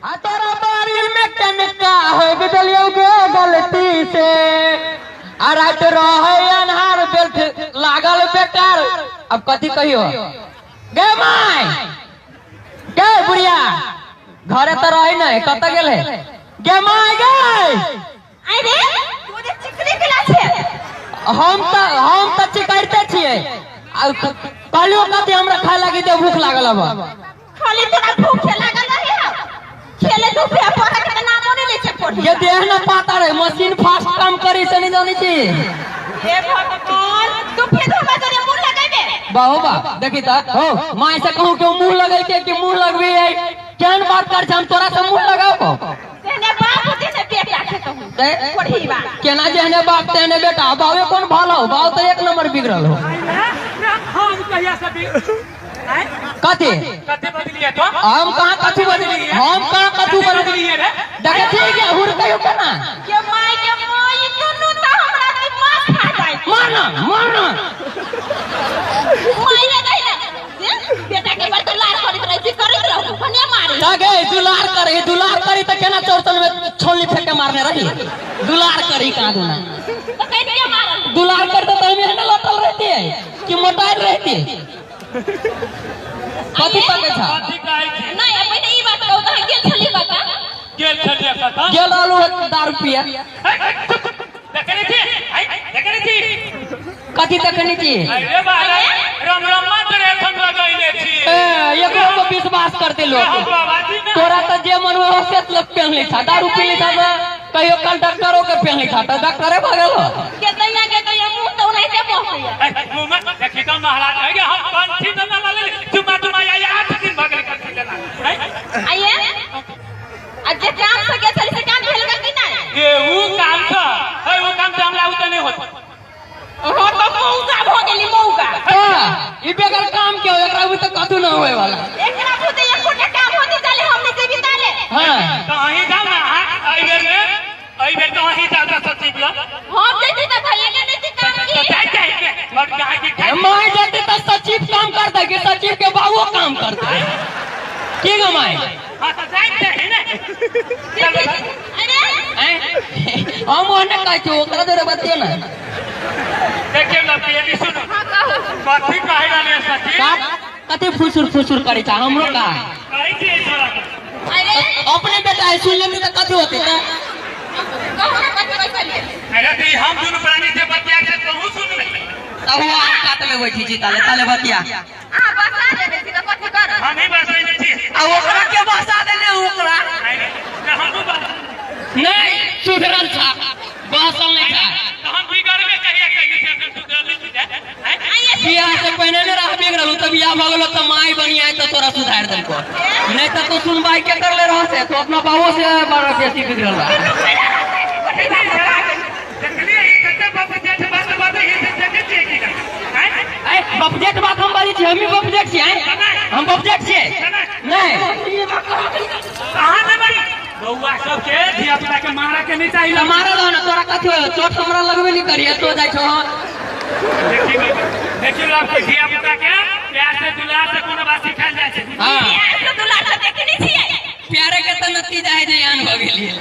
आ तोरा बारी में कनका हो गलियो गे गलती से आ रात रहे अनहार बेल्ट लागल बेकार। अब कथी कहियो गे माय गे बुढ़िया घरे तो रही नहीं कत गेले गे माय गे अरे तू जे चिकनी पिला छे हम त चिकरते छिए कहलियो कथी हमरा खाए लागी दे भूख लागल अब खाली तोरा भूख लागल रहे खेले दो पे पढ़ा के नाम नहीं ले छे पढ़ी ये देह न पाता रे मशीन फास्ट काम करी से नहीं जानी छी हे भगवान तू फिर हमरा तोरे मुंह लगाबे बाहो बा देखी त हो मां से कहूं के मुंह लगै के कि मुंह लगबी है केन बात कर हम तोरा से मुंह लगाओ तेने बाप तेने बेटा के कहूं पढ़ी बा केना जेने बाप तेने बेटा बावे कौन भालो बाव तो एक नंबर बिगड़ल हो हम कहिया से कथी बदलिए तो हम कहां कथी बदली हम कहां कथू बदली रे देखे ठीक है हुर कहियो केना के माई दुनु त हमरा दिमाग खा जाय मारना माई रे गई ना बेटा के बार तो लार करत रही थी करत रहू फने मारी लगे दुलार करी त केना चौरचन में छोली फेंक के मारने रही दुलार करी का दूना तो कैसे मारल दुलार करते तो में न लटल रहती है कि मोटाइल रहती है कथी पके था नहीं अब मैंने ई बात कहू त गेल छली बाका गेल छलिया कथा गेल आलू दारू पिया देखने थी कथी देखनी थी अरे बाबा राम राम मात्र एथन लगैले छी एको को विश्वास करते लोग तोरा तो जे मन में होसे लोग पहन ली था दारू पी ली था कहियो कंडक्टरों के पहन ली था तो डॉक्टरे भागल के दैया मुंह तो नहीं से पहुंच मुंह में देखी तो महाराज है कि हम पंथी तो ना ले चुमा या 8 दिन भागले कर देना आइए आज जे काम से के चली से काम भेल कि नहीं ये वो काम था है वो काम से हमरा उतने होत हो तो मौका हो गेली मौका ई बेगर काम के एकरा भी तो कथु न होए वाला एकरा बुते एको के काम होती चले हमने से बिता ले हां तो अही जाओ ना आई बेर तो अही जाओ सचिव लो हम जैसे तो भले के नहीं काम की और कहा कि माय जाते तो सचिव काम करता कि सचिव के बाबू काम करता की गमाए हां तो जाते है ना अरे हम ओने कहै छी ओकरा जोरे बतियो ना देखिए ना ये सुनो हां कहू कथी कहला ने सचिव कथी फुसुर करे था हमरो का कहि छी छोरा अरे अपने बेटा है सुन लेनी तो कथी होते था कहू ना कथी कैसे ले अरे तो हम दोनों प्राणी से बतिया के कहूं सुन ले तब वो काट में बैठी छी ताले बतिया हां बता दे छी तो कथी कर हम ही बसै नहीं छी आ ओकरा के बसा देले ओकरा नहीं सुधरल था बसल नहीं था हम बिगड़ में कहिया कहिए सुधर ली बियाह से पहले ने रह बिगड़ल तब बियाह भ गेल त माई बनिया तो तोरा सुधार देल को नहीं तो तू सुनवाई के कर ले रह से तो अपना बाबू से बड़ा बेसी बिगड़ल बा देखलिए ई कते बपजेट बात है देखे छी की ए बपजेट बात हम बारी छी हम ही बपजेट छी हम बपजेट छी नहीं कहां में बड़ी बौआ सब के धिया पुता के मारा के नहीं चाहिए हमारा ना तोरा कथि हो चोट हमरा लगबे नहीं करिए तो जाय छो देखिए लोग के धिया पुता के प्यार से दुलार से कोनो बात सिखाल जाय छै हां प्यार से दुलार से देखनी छी प्यारे के त नतीजा है जे यान हो गेलिए